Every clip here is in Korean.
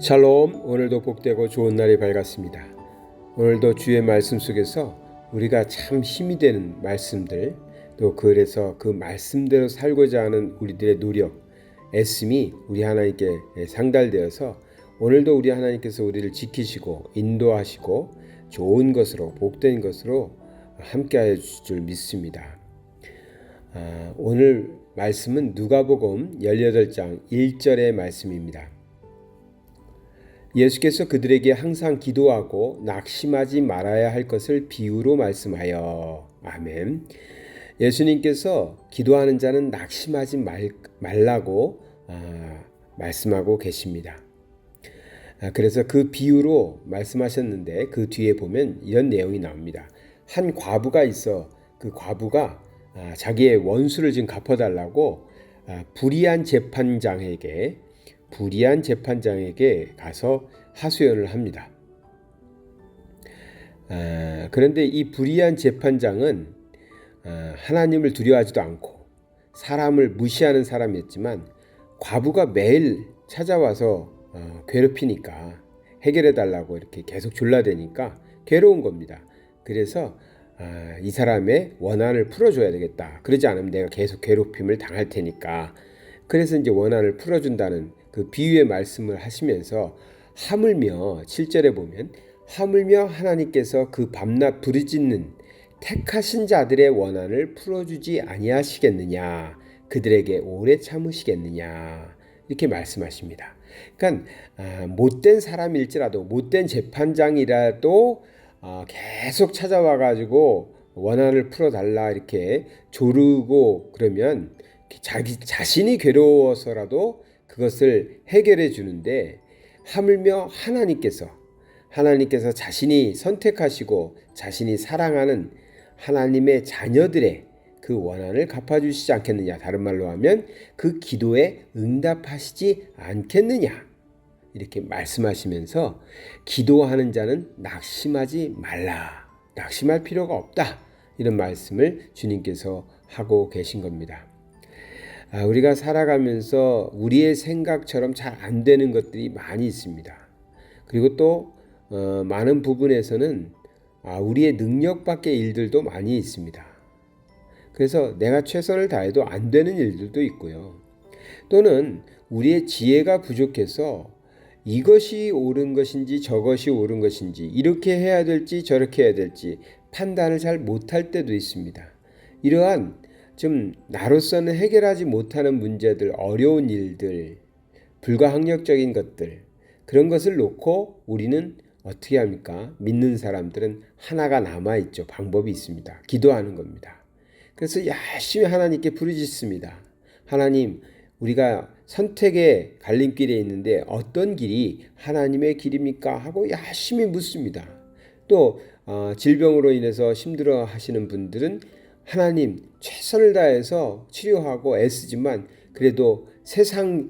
샬롬. 오늘도 복되고 좋은 날이 밝았습니다. 오늘도 주의 말씀 속에서 우리가 참 힘이 되는 말씀들, 또 그래서 그 말씀대로 살고자 하는 우리들의 노력, 애씀이 우리 하나님께 상달되어서 오늘도 우리 하나님께서 우리를 지키시고 인도하시고 좋은 것으로, 복된 것으로 함께하여 주실 줄 믿습니다. 오늘 말씀은 누가복음 18장 1절의 말씀입니다. 예수께서 그들에게 항상 기도하고 낙심하지 말아야 할 것을 비유로 말씀하여. 아멘. 예수님께서 기도하는 자는 낙심하지 말라고 말씀하고 계십니다. 그래서 그 비유로 말씀하셨는데 그 뒤에 보면 이런 내용이 나옵니다. 한 과부가 있어 그 과부가 자기의 원수를 지금 갚아달라고 불의한 재판장에게 가서 하소연을 합니다. 그런데 이 불의한 재판장은 하나님을 두려워하지도 않고 사람을 무시하는 사람이었지만 과부가 매일 찾아와서 괴롭히니까 해결해달라고 이렇게 계속 졸라대니까 괴로운 겁니다. 그래서 이 사람의 원한을 풀어줘야 되겠다. 그러지 않으면 내가 계속 괴롭힘을 당할 테니까. 그래서 이제 원한을 풀어준다는 그 비유의 말씀을 하시면서 하물며 7절에 보면 하물며 하나님께서 그 밤낮 부르짖는 택하신 자들의 원한을 풀어주지 아니하시겠느냐, 그들에게 오래 참으시겠느냐, 이렇게 말씀하십니다. 그러니까 못된 사람일지라도, 못된 재판장이라도 계속 찾아와 가지고 원한을 풀어달라 이렇게 조르고 그러면 자기 자신이 괴로워서라도 그것을 해결해 주는데, 하물며 하나님께서 자신이 선택하시고 자신이 사랑하는 하나님의 자녀들의 그 원한을 갚아주시지 않겠느냐, 다른 말로 하면 그 기도에 응답하시지 않겠느냐, 이렇게 말씀하시면서 기도하는 자는 낙심하지 말라, 낙심할 필요가 없다, 이런 말씀을 주님께서 하고 계신 겁니다. 우리가 살아가면서 우리의 생각처럼 잘 안 되는 것들이 많이 있습니다. 그리고 또 많은 부분에서는 우리의 능력 밖의 일들도 많이 있습니다. 그래서 내가 최선을 다해도 안 되는 일들도 있고요. 또는 우리의 지혜가 부족해서 이것이 옳은 것인지 저것이 옳은 것인지, 이렇게 해야 될지 저렇게 해야 될지 판단을 잘 못할 때도 있습니다. 이러한 좀 나로서는 해결하지 못하는 문제들, 어려운 일들, 불가항력적인 것들, 그런 것을 놓고 우리는 어떻게 합니까? 믿는 사람들은 하나가 남아있죠. 방법이 있습니다. 기도하는 겁니다. 그래서 열심히 하나님께 부르짖습니다. 하나님, 우리가 선택의 갈림길에 있는데 어떤 길이 하나님의 길입니까? 하고 열심히 묻습니다. 또 질병으로 인해서 힘들어 하시는 분들은 하나님, 최선을 다해서 치료하고 애쓰지만 그래도 세상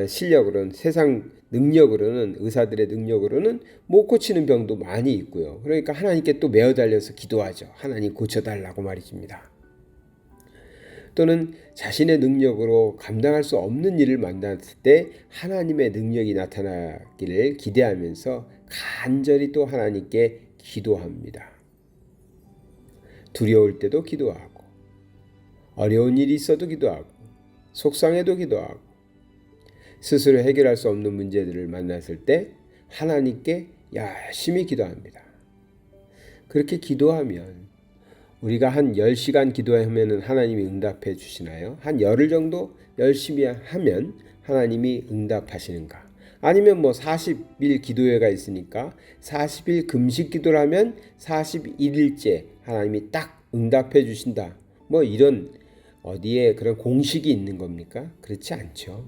실력으로는, 세상 능력으로는, 의사들의 능력으로는 못 고치는 병도 많이 있고요. 그러니까 하나님께 또 매어 달려서 기도하죠. 하나님 고쳐달라고 말입니다. 또는 자신의 능력으로 감당할 수 없는 일을 만났을 때 하나님의 능력이 나타나기를 기대하면서 간절히 또 하나님께 기도합니다. 두려울 때도 기도하고, 어려운 일이 있어도 기도하고, 속상해도 기도하고, 스스로 해결할 수 없는 문제들을 만났을 때 하나님께 열심히 기도합니다. 그렇게 기도하면, 우리가 한 10시간 기도하면 하나님이 응답해 주시나요? 한 열흘 정도 열심히 하면 하나님이 응답하시는가? 아니면 40일 기도회가 있으니까 40일 금식 기도를 하면 41일째 하나님이 딱 응답해 주신다, 이런 어디에 그런 공식이 있는 겁니까? 그렇지 않죠.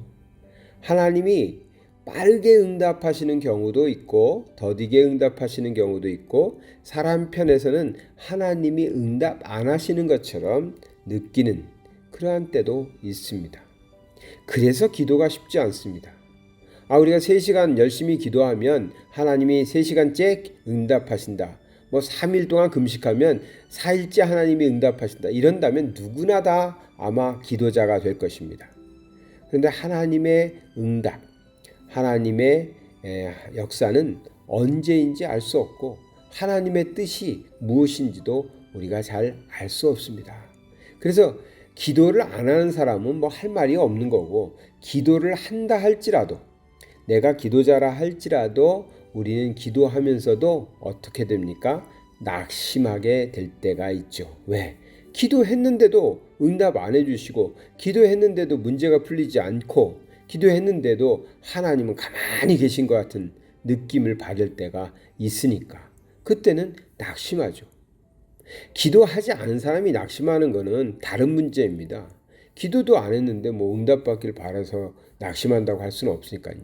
하나님이 빠르게 응답하시는 경우도 있고 더디게 응답하시는 경우도 있고, 사람 편에서는 하나님이 응답 안 하시는 것처럼 느끼는 그러한 때도 있습니다. 그래서 기도가 쉽지 않습니다. 우리가 3시간 열심히 기도하면 하나님이 3시간째 응답하신다, 3일 동안 금식하면 4일째 하나님이 응답하신다, 이런다면 누구나 다 아마 기도자가 될 것입니다. 그런데 하나님의 응답, 하나님의 역사는 언제인지 알 수 없고 하나님의 뜻이 무엇인지도 우리가 잘 알 수 없습니다. 그래서 기도를 안 하는 사람은 뭐 할 말이 없는 거고, 기도를 한다 할지라도, 내가 기도자라 할지라도 우리는 기도하면서도 어떻게 됩니까? 낙심하게 될 때가 있죠. 왜? 기도했는데도 응답 안 해주시고, 기도했는데도 문제가 풀리지 않고, 기도했는데도 하나님은 가만히 계신 것 같은 느낌을 받을 때가 있으니까 그때는 낙심하죠. 기도하지 않은 사람이 낙심하는 것은 다른 문제입니다. 기도도 안 했는데 뭐 응답받기를 바라서 낙심한다고 할 수는 없으니까요.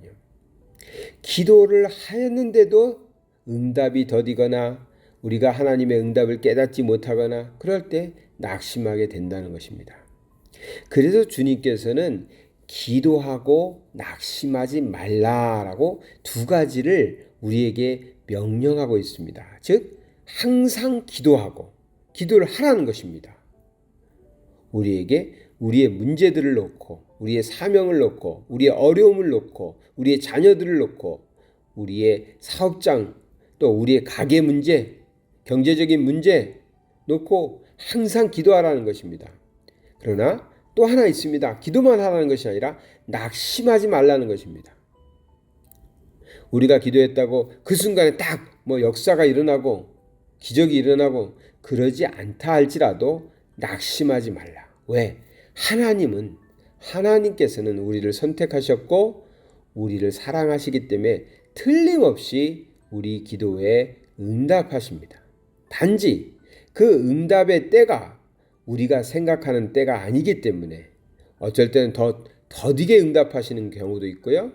기도를 하였는데도 응답이 더디거나 우리가 하나님의 응답을 깨닫지 못하거나 그럴 때 낙심하게 된다는 것입니다. 그래서 주님께서는 기도하고 낙심하지 말라라고 두 가지를 우리에게 명령하고 있습니다. 즉 항상 기도하고 기도를 하라는 것입니다. 우리에게 우리의 문제들을 놓고, 우리의 사명을 놓고, 우리의 어려움을 놓고, 우리의 자녀들을 놓고, 우리의 사업장, 또 우리의 가게 문제, 경제적인 문제 놓고 항상 기도하라는 것입니다. 그러나 또 하나 있습니다. 기도만 하라는 것이 아니라 낙심하지 말라는 것입니다. 우리가 기도했다고 그 순간에 딱 뭐 역사가 일어나고 기적이 일어나고 그러지 않다 할지라도 낙심하지 말라. 왜? 하나님께서는 우리를 선택하셨고 우리를 사랑하시기 때문에 틀림없이 우리 기도에 응답하십니다. 단지 그 응답의 때가 우리가 생각하는 때가 아니기 때문에 어쩔 때는 더디게 응답하시는 경우도 있고요.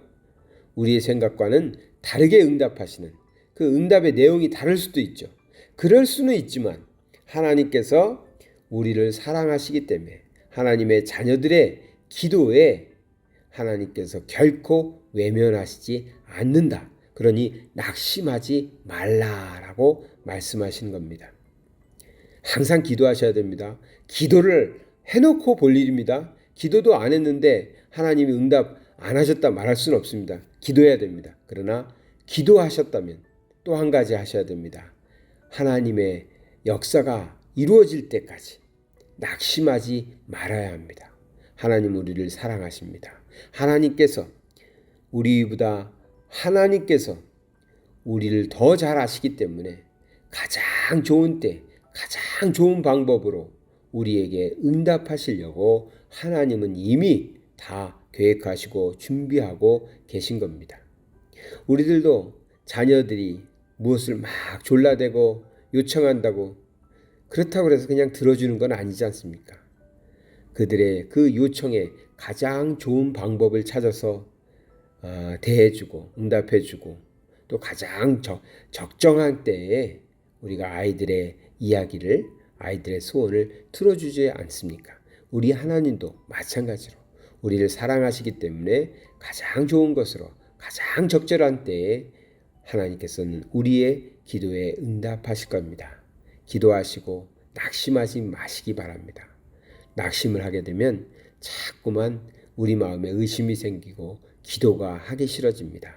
우리의 생각과는 다르게 응답하시는 그 응답의 내용이 다를 수도 있죠. 그럴 수는 있지만 하나님께서 우리를 사랑하시기 때문에 하나님의 자녀들의 기도에 하나님께서 결코 외면하시지 않는다. 그러니 낙심하지 말라라고 말씀하시는 겁니다. 항상 기도하셔야 됩니다. 기도를 해놓고 볼 일입니다. 기도도 안 했는데 하나님이 응답 안 하셨다 말할 수는 없습니다. 기도해야 됩니다. 그러나 기도하셨다면 또 한 가지 하셔야 됩니다. 하나님의 역사가 이루어질 때까지 낙심하지 말아야 합니다. 하나님 우리를 사랑하십니다. 하나님께서 우리를 더 잘 아시기 때문에 가장 좋은 때, 가장 좋은 방법으로 우리에게 응답하시려고 하나님은 이미 다 계획하시고 준비하고 계신 겁니다. 우리들도 자녀들이 무엇을 막 졸라대고 요청한다고 그렇다고 해서 그냥 들어주는 건 아니지 않습니까? 그들의 그 요청에 가장 좋은 방법을 찾아서 대해주고 응답해주고 또 가장 적정한 때에 우리가 아이들의 이야기를, 아이들의 소원을 들어주지 않습니까? 우리 하나님도 마찬가지로 우리를 사랑하시기 때문에 가장 좋은 것으로 가장 적절한 때에 하나님께서는 우리의 기도에 응답하실 겁니다. 기도하시고 낙심하지 마시기 바랍니다. 낙심을 하게 되면 자꾸만 우리 마음에 의심이 생기고 기도가 하기 싫어집니다.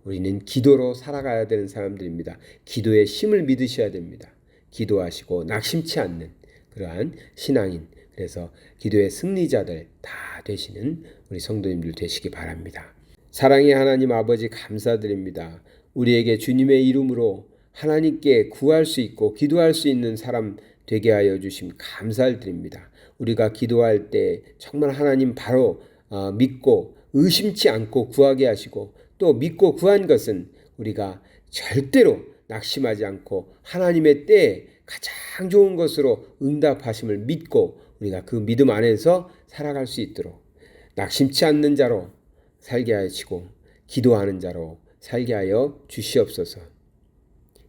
우리는 기도로 살아가야 되는 사람들입니다. 기도의 힘을 믿으셔야 됩니다. 기도하시고 낙심치 않는 그러한 신앙인, 그래서 기도의 승리자들 다 되시는 우리 성도님들 되시기 바랍니다. 사랑의 하나님 아버지 감사드립니다. 우리에게 주님의 이름으로 하나님께 구할 수 있고 기도할 수 있는 사람 되게 하여 주심 감사를 드립니다. 우리가 기도할 때 정말 하나님 바로 믿고 의심치 않고 구하게 하시고 또 믿고 구한 것은 우리가 절대로 낙심하지 않고 하나님의 때에 가장 좋은 것으로 응답하심을 믿고 우리가 그 믿음 안에서 살아갈 수 있도록 낙심치 않는 자로 살게 하시고 기도하는 자로 살게 하여 주시옵소서.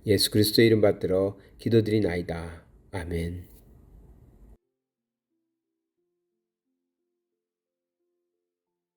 예수 그리스도의 이름 받들어 기도드리나이다. 아멘.